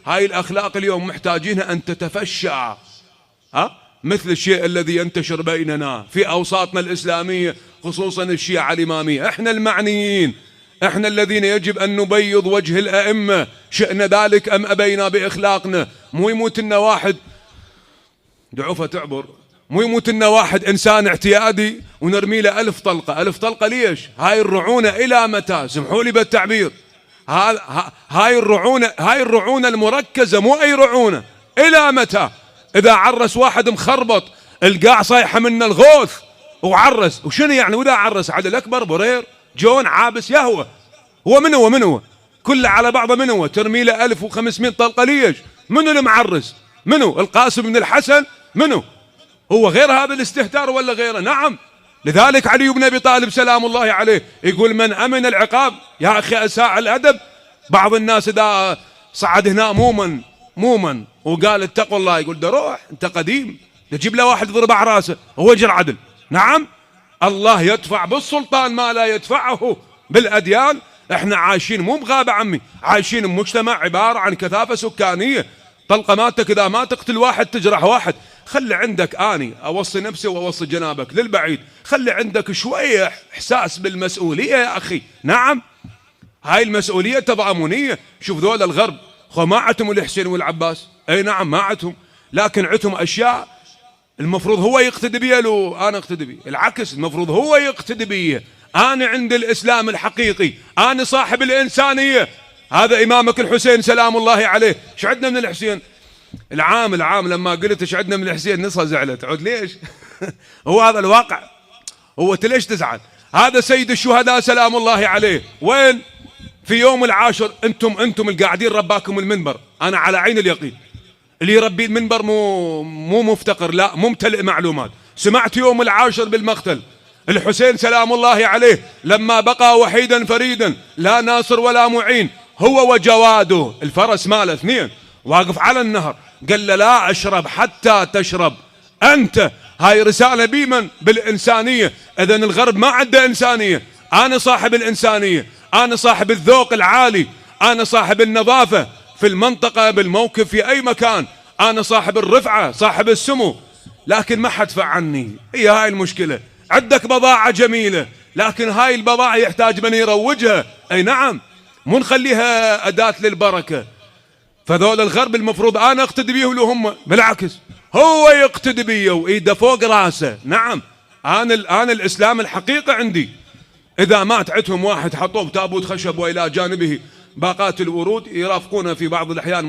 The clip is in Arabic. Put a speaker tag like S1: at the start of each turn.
S1: هاي الأخلاق اليوم محتاجينها أن تتفشى، مثل الشيء الذي ينتشر بيننا في أوساطنا الإسلامية، خصوصا الشيعة الإمامية. احنا المعنيين، احنا الذين يجب أن نبيض وجه الأئمة، شئنا ذلك أم أبينا بإخلاقنا. مو يموت لنا واحد دعوفة تعبر، مو يموت لنا واحد إنسان اعتيادي ونرمي له 1000 طلقة. 1000 طلقة ليش؟ هاي الرعونة إلى متى؟ سمحوا لي بالتعبير، هاي الرعونة المركزة، مو أي رعونة. إلى متى؟ إذا عرس واحد مخربط القاع صايحة منه الغوث وعرس، وشنو يعني؟ وإذا عرس عدل أكبر برير جون عابس يهوى، هو من هو كله على بعضه؟ من هو ترمي له 1500 طلقة ليش؟ منو المعرس؟ منو القاسم بن الحسن؟ منو هو؟ غير هذا الاستهتار ولا غيره؟ نعم. لذلك علي بن أبي طالب سلام الله عليه يقول من أمن العقاب. يا أخي أساء الأدب بعض الناس إذا صعد هنا موما وقال اتقوا الله، يقول ده روح انت قديم، تجيب له واحد يضرب على راسه هو يجر عدل. نعم، الله يدفع بالسلطان ما لا يدفعه بالأديان. احنا عايشين مو بغابة عمي، عايشين بمجتمع عبارة عن كثافة سكانية. طلقة ماتك إذا ما تقتل واحد تجرح واحد. خلي عندك، اني اوصي نفسي واوصي جنابك للبعيد، خلي عندك شوية احساس بالمسؤولية يا اخي. نعم، هاي المسؤولية تضامنية. شوف ذول الغرب خو ما عتهم الحسين والعباس، اي نعم ما عتهم، لكن عتهم اشياء المفروض هو يقتدي بيها لو انا اقتدي بيه. العكس، المفروض هو يقتدي بيه. انا عند الاسلام الحقيقي، انا صاحب الانسانية. هذا امامك الحسين سلام الله عليه. ايش عندنا من الحسين؟ العام لما قلت ايش عندنا من الحسين نصها زعلت. عود ليش؟ هو هذا الواقع. هو ليش تزعل؟ هذا سيد الشهداء سلام الله عليه. وين؟ في يوم العاشر انتم القاعدين رباكم المنبر. انا على عين اليقين اللي يربي المنبر مو مفتقر، لا ممتلئ معلومات. سمعت يوم العاشر بالمقتل الحسين سلام الله عليه لما بقى وحيدا فريدا لا ناصر ولا معين، هو وجواده الفرس ماله 2 واقف على النهر، قال له لا اشرب حتى تشرب انت. هاي رسالة بمن؟ بالإنسانية. اذن الغرب ما عنده إنسانية. انا صاحب الإنسانية، انا صاحب الذوق العالي، انا صاحب النظافة في المنطقة بالموقف في اي مكان، انا صاحب الرفعة صاحب السمو، لكن ما حد فع عني. هي هاي المشكلة. عندك بضاعة جميلة لكن هاي البضاعة يحتاج من يروجها. اي نعم، مو نخليها أداة للبركة. فذول الغرب المفروض انا اقتدي بيه ولو هم، بالعكس هو يقتدي بيه وايده فوق راسه. نعم، انا الاسلام الحقيقة عندي. اذا مات عندهم واحد حطوه بتابوت خشب والى جانبه باقات الورود يرافقونه في بعض الاحيان